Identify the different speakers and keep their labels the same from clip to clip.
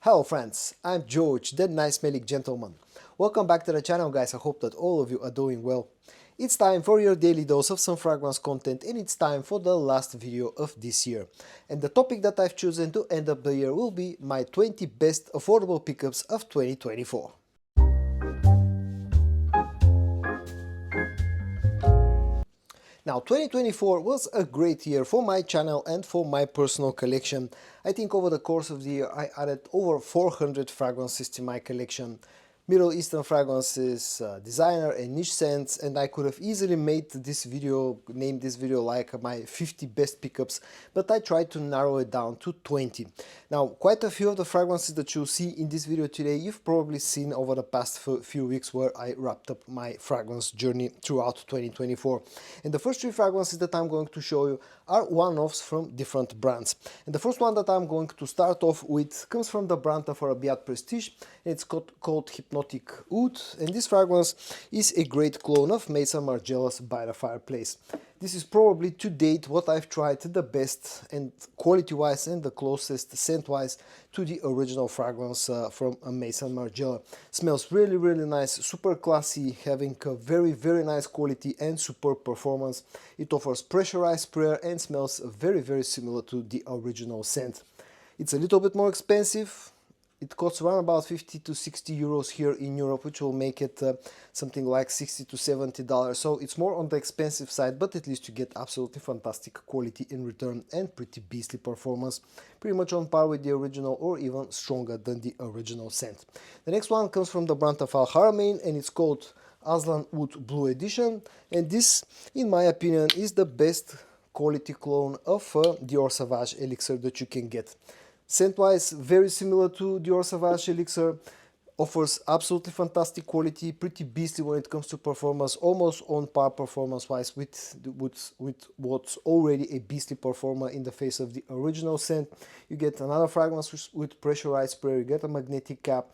Speaker 1: Hello friends, I'm George, that nice smelling gentleman. Welcome back to the channel guys, I hope that all of you are doing well. It's time for your daily dose of some fragrance content and it's time for the last video of this year. And the topic that I've chosen to end up the year will be my 20 best affordable pickups of 2024. Now 2024 was a great year for my channel and for my personal collection. I think over the course of the year I added over 400 fragrances to my collection. Middle Eastern fragrances, designer and niche scents, and I could have easily made this video, named this video like my 50 best pickups, but I tried to narrow it down to 20. Now, quite a few of the fragrances that you'll see in this video today, you've probably seen over the past few weeks where I wrapped up my fragrance journey throughout 2024. And the first three fragrances that I'm going to show you are one-offs from different brands. And the first one that I'm going to start off with comes from the brand of Armaf Prestige. It's called Hypnotic Oud, and this fragrance is a great clone of Maison Margiela's By the Fireplace. This is probably to date what I've tried the best and quality-wise and the closest scent-wise to the original fragrance from Maison Margiela. Smells really nice, super classy, having a very nice quality and superb performance. It offers pressurized sprayer and smells very similar to the original scent. It's a little bit more expensive. It costs around about 50 to 60 euros here in Europe, which will make it something like 60 to 70 dollars. So it's more on the expensive side, but at least you get absolutely fantastic quality in return and pretty beastly performance, pretty much on par with the original or even stronger than the original scent. The next one comes from the brand of Al Haramain and it's called Aslan Oud Blue Edition, and this, in my opinion, is the best quality clone of Dior Sauvage Elixir that you can get. Scent-wise, very similar to Dior Sauvage Elixir, offers absolutely fantastic quality, pretty beastly when it comes to performance, almost on par performance-wise with what's already a beastly performer in the face of the original scent. You get another fragrance with pressurized spray, you get a magnetic cap.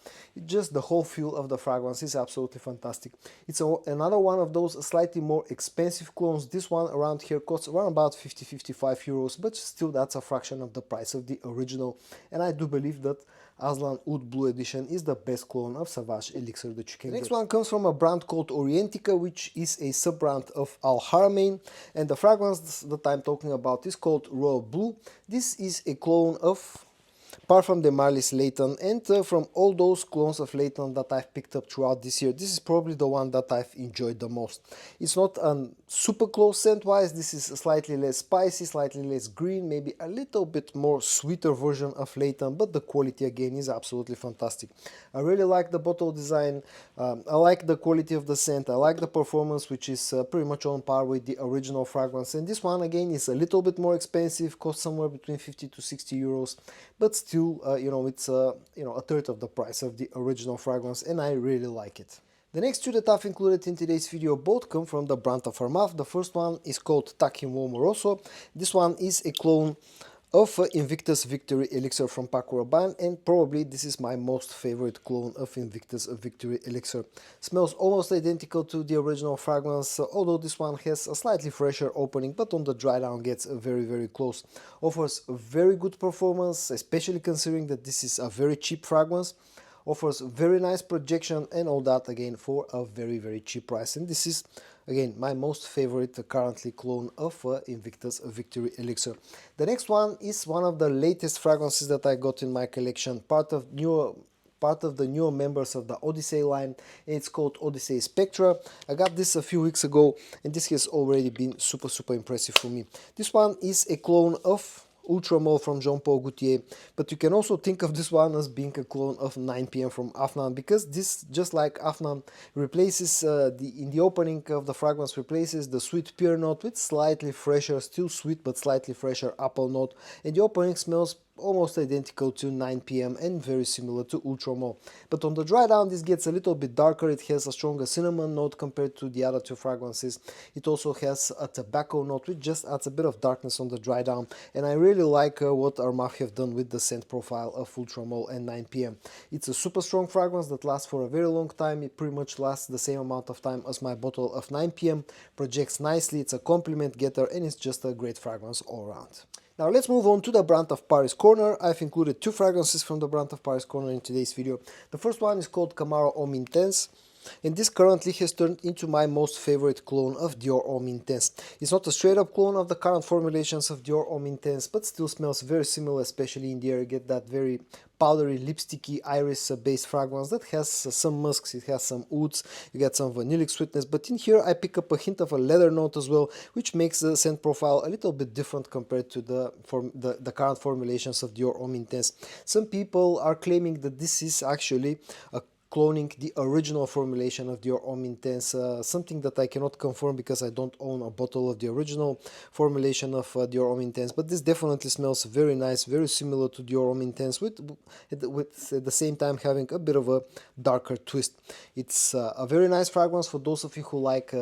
Speaker 1: Just the whole feel of the fragrance is absolutely fantastic. It's another one of those slightly more expensive clones. This one around here costs around about 50-55 euros, but still that's a fraction of the price of the original. And I do believe that Aslan Oud Blue Edition is the best clone of Sauvage Elixir that you can get. The next one comes from a brand called Orientica, which is a sub-brand of Al Haramain, and the fragrance that I'm talking about is called Royal Blue. This is a clone of Parfum de Marlis Layton, and from all those clones of Layton that I've picked up throughout this year, this is probably the one that I've enjoyed the most. It's not super close scent-wise, this is a slightly less spicy, slightly less green, maybe a little bit more sweeter version of Layton, but the quality again is absolutely fantastic. I really like the bottle design, I like the quality of the scent, I like the performance, which is pretty much on par with the original fragrance, and this one again is a little bit more expensive, costs somewhere between 50 to 60 euros, but still it's a third of the price of the original fragrance, and I really like it. The next two that I've included in today's video both come from the brand of Armaf. The first one is called Takim Moroso. This one is a clone of Invictus Victory Elixir from Paco Rabanne, and probably this is my most favorite clone of Invictus Victory Elixir. Smells almost identical to the original fragrance, although this one has a slightly fresher opening, but on the dry down gets very close. Offers very good performance, especially considering that this is a very cheap fragrance. Offers very nice projection and all that again for a very cheap price, and this is again my most favorite currently clone of Invictus Victory Elixir. The next one is one of the latest fragrances that I got in my collection, part of the newer members of the Odyssey line. It's called Odyssey Spectra. I got this a few weeks ago and this has already been super impressive for me. This one is a clone of Ultra Mole from Jean Paul Gaultier, but you can also think of this one as being a clone of 9 PM from Afnan, because this, just like Afnan, replaces in the opening of the fragrance, replaces the sweet pear note with slightly fresher, still sweet but slightly fresher apple note, and the opening smells almost identical to 9 PM and very similar to Ultra Mole. But on the dry down this gets a little bit darker, it has a stronger cinnamon note compared to the other two fragrances. It also has a tobacco note which just adds a bit of darkness on the dry down, and I really like what Armaf have done with the scent profile of Ultra Mole and 9 PM. It's a super strong fragrance that lasts for a very long time. It pretty much lasts the same amount of time as my bottle of 9 PM, projects nicely, it's a compliment getter, and it's just a great fragrance all around. Now let's move on to the brand of Paris Corner. I've included two fragrances from the brand of Paris Corner in today's video. The first one is called Camaro Homme Intense, and this currently has turned into my most favorite clone of Dior Homme Intense. It's not a straight up clone of the current formulations of Dior Homme Intense, but still smells very similar, especially in the air. You get that very powdery, lipsticky, iris based fragrance that has some musks, it has some ouds, you get some vanillic sweetness, but in here I pick up a hint of a leather note as well, which makes the scent profile a little bit different compared to the current formulations of Dior Homme Intense. Some people are claiming that this is actually a cloning the original formulation of Dior Homme Intense, something that I cannot confirm because I don't own a bottle of the original formulation of Dior Homme Intense, but this definitely smells very nice, very similar to Dior Homme Intense, with at the same time having a bit of a darker twist. It's a very nice fragrance for those of you who like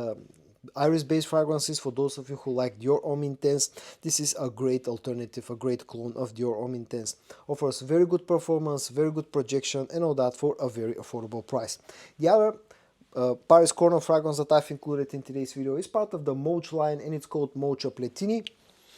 Speaker 1: iris-based fragrances. For those of you who like Dior Homme Intense, this is a great alternative, a great clone of Dior Homme Intense. Offers very good performance, very good projection, and all that for a very affordable price. The other Paris Corner fragrance that I've included in today's video is part of the Mocha line, and it's called Mocha Pletini.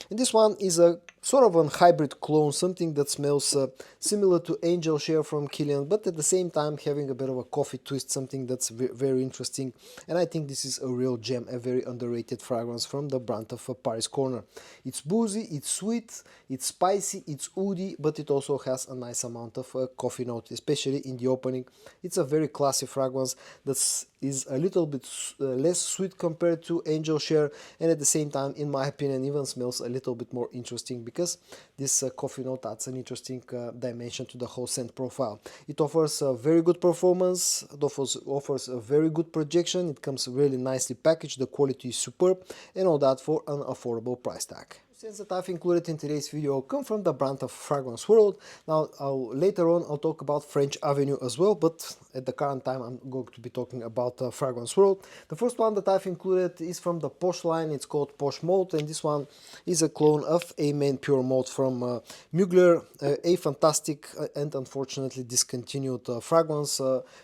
Speaker 1: And this one is a sort of a hybrid clone, something that smells similar to Angel Share from Kilian, but at the same time having a bit of a coffee twist, something that's very interesting. And I think this is a real gem, a very underrated fragrance from the brand of Paris Corner. It's boozy, it's sweet, it's spicy, it's woody, but it also has a nice amount of coffee note, especially in the opening. It's a very classy fragrance that is a little bit less sweet compared to Angel Share, and at the same time, in my opinion, even smells a little bit more interesting because this coffee note adds an interesting dimension to the whole scent profile. It offers a very good performance, it offers a very good projection, it comes really nicely packaged, the quality is superb, and all that for an affordable price tag. Scents that I've included in today's video come from the brand of Fragrance World. Now, later on I'll talk about French Avenue as well, but at the current time I'm going to be talking about Fragrance World. The first one that I've included is from the Posh line. It's called Posh Malt, and this one is a clone of Amen Pure Malt from Mugler, a fantastic and unfortunately discontinued fragrance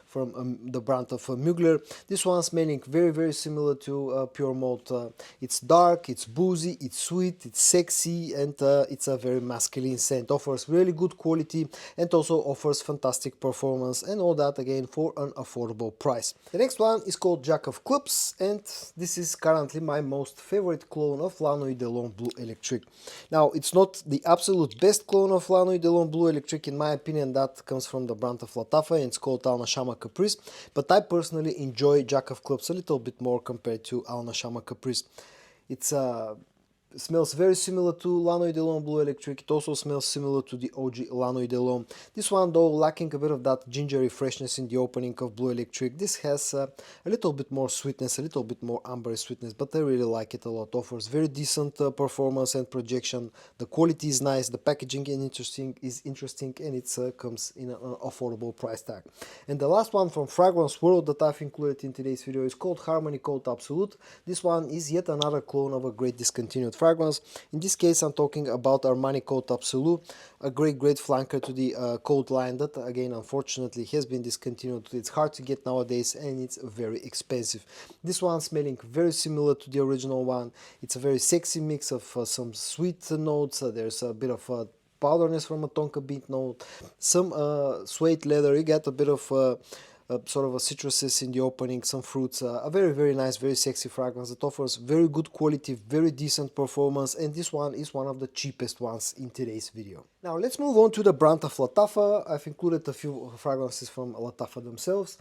Speaker 1: from the brand of Mugler. This one smelling very similar to Pure Malt. It's dark, it's boozy, it's sweet, it's sexy, and it's a very masculine scent. Offers really good quality and also offers fantastic performance, and all that again for an affordable price. The next one is called Jack of Clubs, and this is currently my most favorite clone of La Nuit de L'Homme Blue Electric. Now, it's not the absolute best clone of La Nuit de L'Homme Blue Electric, in my opinion. That comes from the brand of Lattafa, and it's called Al Nashama Caprice, but I personally enjoy Jack of Clubs a little bit more compared to Al Nashama Caprice. It's smells very similar to La Nuit de L'Homme Blue Electric. It also smells similar to the OG La Nuit de L'Homme. This one, though, lacking a bit of that gingery freshness in the opening of Blue Electric. This has a little bit more sweetness, a little bit more amber sweetness, but I really like it a lot. Offers very decent performance and projection. The quality is nice, the packaging is interesting, and it comes in an affordable price tag. And the last one from Fragrance World that I've included in today's video is called Harmony Coat Absolute. This one is yet another clone of a great discontinued fragrance. In this case, I'm talking about Armani Coat Absolute, a great flanker to the coat line that again unfortunately has been discontinued. It's hard to get nowadays, and it's very expensive. This one smelling very similar to the original one. It's a very sexy mix of some sweet notes. There's a bit of powderness from a tonka bean note, some suede leather. You get a bit of sort of a citruses in the opening, some fruits. A very nice, very sexy fragrance that offers very good quality, very decent performance, and this one is one of the cheapest ones in today's video. Now let's move on to the brand of Lattafa. I've included a few fragrances from Lattafa themselves.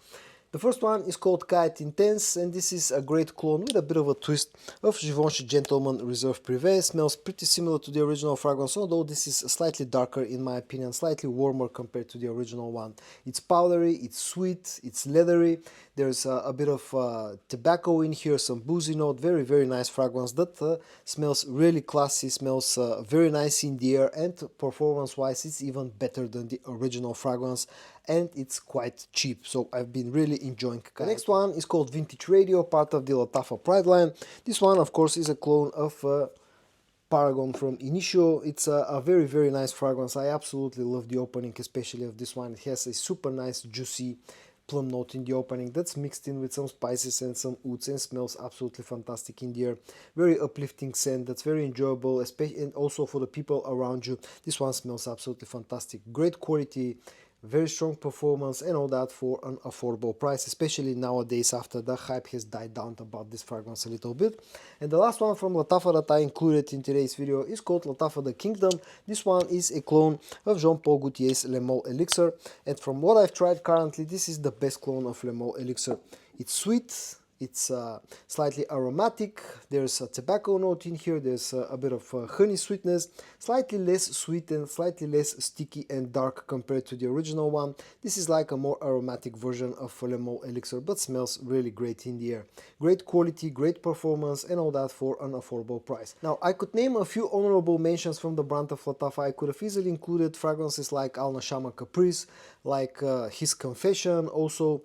Speaker 1: The first one is called Qaa'ed Intense, and this is a great clone with a bit of a twist of Givenchy Gentleman Reserve Privé. Smells pretty similar to the original fragrance, although this is slightly darker in my opinion, slightly warmer compared to the original one. It's powdery, it's sweet, it's leathery. There's a bit of tobacco in here, some boozy note. Very nice fragrance that smells really classy, smells very nice in the air, and performance wise it's even better than the original fragrance, and it's quite cheap, so I've been really enjoying Qaa'ed. The next one is called Vintage Radio, part of the Lattafa Pride line. This one of course is a clone of Paragon from Initio. It's a very nice fragrance. I absolutely love the opening, especially of this one. It has a super nice juicy plum note in the opening that's mixed in with some spices and some woods and smells absolutely fantastic in the air. Very uplifting scent that's very enjoyable, especially and also for the people around you. This one smells absolutely fantastic. Great quality, very strong performance, and all that for an affordable price, especially nowadays after the hype has died down about this fragrance a little bit. And the last one from Lattafa that I included in today's video is called Lattafa the Kingdom. This one is a clone of Jean-Paul Gaultier's Le Male Elixir, and from what I've tried currently, this is the best clone of Le Male Elixir. It's sweet, it's slightly aromatic, there's a tobacco note in here, there's a bit of honey sweetness, slightly less sweet and slightly less sticky and dark compared to the original one. This is like a more aromatic version of Le Male Elixir, but smells really great in the air. Great quality, great performance, and all that for an affordable price. Now, I could name a few honorable mentions from the brand of Lattafa. I could have easily included fragrances like Al Nashama Caprice, like His Confession, also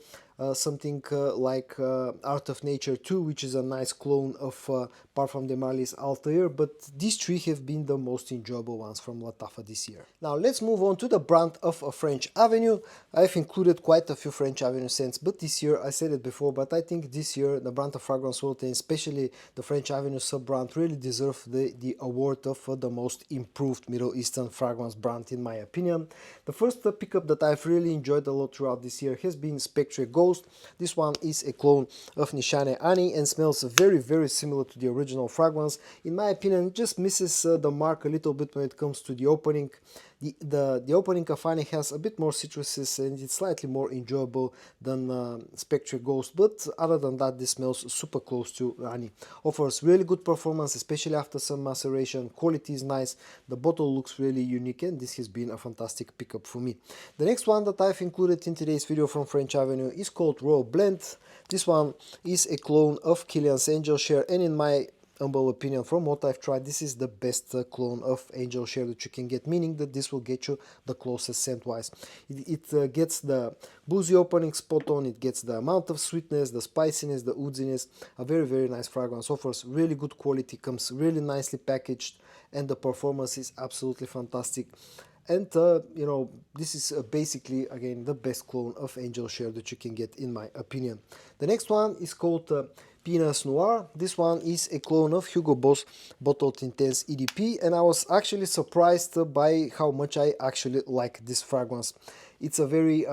Speaker 1: something like Art of Nature 2, which is a nice clone of Parfum de Marly's Altair, but these three have been the most enjoyable ones from Lattafa this year. Now let's move on to the brand of French Avenue. I've included quite a few French Avenue scents, but this year, I said it before, but I think this year the brand of Fragrance World and especially the French Avenue sub-brand really deserve the award of the most improved Middle Eastern fragrance brand in my opinion. The first pickup that I've really enjoyed a lot throughout this year has been Spectre Ghost. This one is a clone of Nishane Ani and smells very, very similar to the original fragrance. In my opinion, it just misses the mark a little bit when it comes to the opening. The opening of Ani has a bit more citruses and it's slightly more enjoyable than Spectre Ghost, but other than that, this smells super close to Ani. Offers really good performance, especially after some maceration. Quality is nice, the bottle looks really unique, and this has been a fantastic pickup for me. The next one that I've included in today's video from French Avenue is called Royal Blend. This one is a clone of Kilian's Angel Share, and in my humble opinion, from what I've tried, this is the best clone of Angel Share that you can get, meaning that this will get you the closest scent wise. It gets the boozy opening spot on, it gets the amount of sweetness, the spiciness, the woodiness. A very, very nice fragrance. Offers really good quality, comes really nicely packaged, and the performance is absolutely fantastic. And you know, this is basically again the best clone of Angel Share that you can get in my opinion. The next one is called Pinot Noir. This one is a clone of Hugo Boss Bottled Intense EDP, and I was actually surprised by how much I actually like this fragrance. It's a very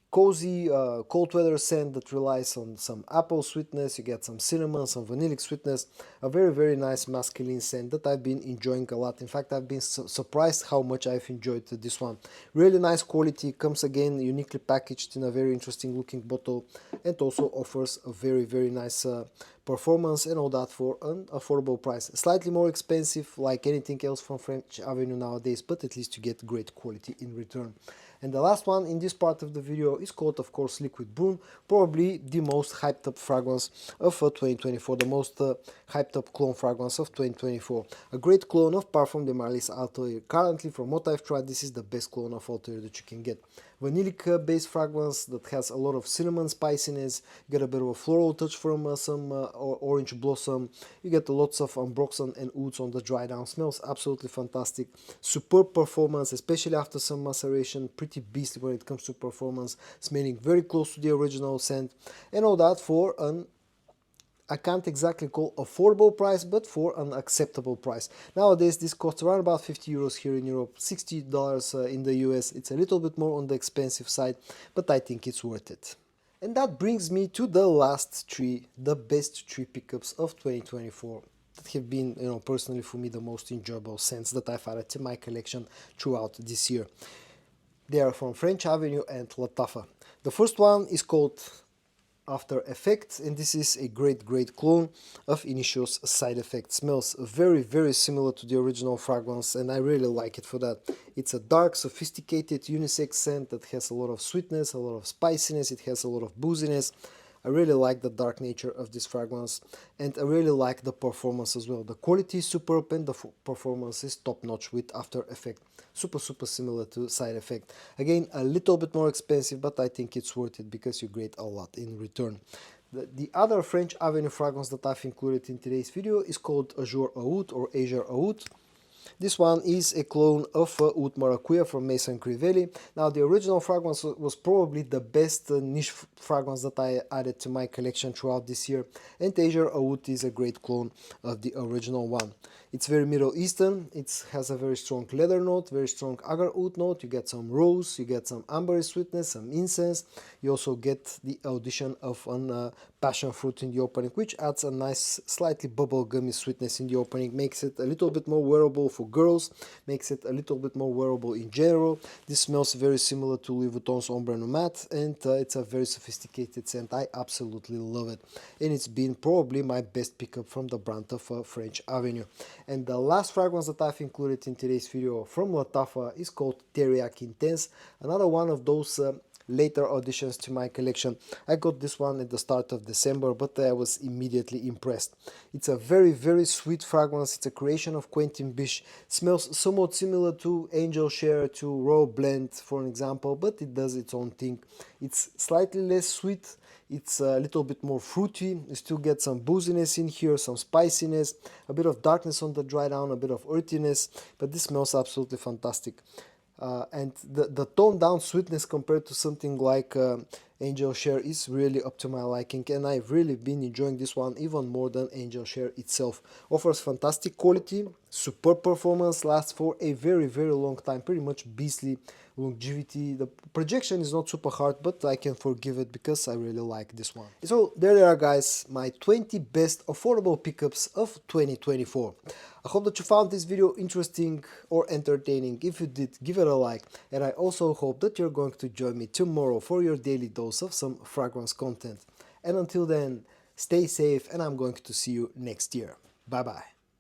Speaker 1: cozy cold weather scent that relies on some apple sweetness. You get some cinnamon, some vanillic sweetness. A very, very nice masculine scent that I've been enjoying a lot. In fact, I've been surprised how much I've enjoyed this one. Really nice quality, comes again uniquely packaged in a very interesting looking bottle, and also offers a very, very nice performance and all that for an affordable price. Slightly more expensive like anything else from French Avenue nowadays, but at least you get great quality in return. And the last one in this part of the video is called, of course, Liquid Brune, probably the most hyped up fragrance of 2024, the most hyped up clone fragrance of 2024. A great clone of Parfum de Marly's Altair. Currently, from what I've tried, this is the best clone of Altair that you can get. Vanillic based fragrance that has a lot of cinnamon spiciness. You get a bit of a floral touch from some orange blossom. You get lots of ambroxan and ouds on the dry down. Smells absolutely fantastic. Superb performance, especially after some maceration. Pretty beastly when it comes to performance. Smelling very close to the original scent, and all that for an, I can't exactly call affordable price, but for an acceptable price. Nowadays this costs around about 50 euros here in Europe, $60 in the US. It's a little bit more on the expensive side, but I think it's worth it. And that brings me to the last three, the best three pickups of 2024 that have been, you know, personally for me the most enjoyable scents that I've added to my collection throughout this year. They are from French Avenue and Lattafa. The first one is called After Effects, and this is a great clone of Initio's Side Effect. Smells very, very similar to the original fragrance, and I really like it for that. It's a dark, sophisticated unisex scent that has a lot of sweetness, a lot of spiciness, it has a lot of booziness. I really like the dark nature of this fragrance, and I really like the performance as well. The quality is superb and the performance is top notch with After Effect. Super similar to Side Effect. Again, a little bit more expensive, but I think it's worth it because you get a lot in return. The other French Avenue fragrance that I've included in today's video is called Azure Oud or Azure Oud. This one is a clone of Oud Maracuja from Maison Crivelli. Now the original fragrance was probably the best niche fragrance that I added to my collection throughout this year, and Tajer Oud is a great clone of the original one. It's very Middle Eastern, it has a very strong leather note, very strong agar oud note, you get some rose, you get some ambery sweetness, some incense, you also get the addition of an passion fruit in the opening, which adds a nice slightly bubblegummy sweetness in the opening, makes it a little bit more wearable for girls, makes it a little bit more wearable in general. This smells very similar to Louis Vuitton's Ombre Nomade, and it's a very sophisticated scent. I absolutely love it, and it's been probably my best pickup from the brand of French Avenue. And the last fragrance that I've included in today's video from Lattafa is called Teriyaki Intense, another one of those later additions to my collection. I got this one at the start of December, but I was immediately impressed. It's a very sweet fragrance. It's a creation of Quentin Bisch. Smells somewhat similar to Angel Share, to Royal Blend for an example, but it does its own thing. It's slightly less sweet, it's a little bit more fruity, you still get some booziness in here, some spiciness, a bit of darkness on the dry down, a bit of earthiness, but this smells absolutely fantastic. And the toned down sweetness compared to something like Angel Share is really up to my liking, and I've really been enjoying this one even more than Angel Share itself. Offers fantastic quality, superb performance, lasts for a very long time, pretty much beastly longevity. The projection is not super hard, but I can forgive it because I really like this one. So there they are, guys, my 20 best affordable pickups of 2024. I hope that you found this video interesting or entertaining. If you did, give it a like, and I also hope that you're going to join me tomorrow for your daily dose of some fragrance content. And until then, stay safe, and I'm going to see you next year. Bye bye.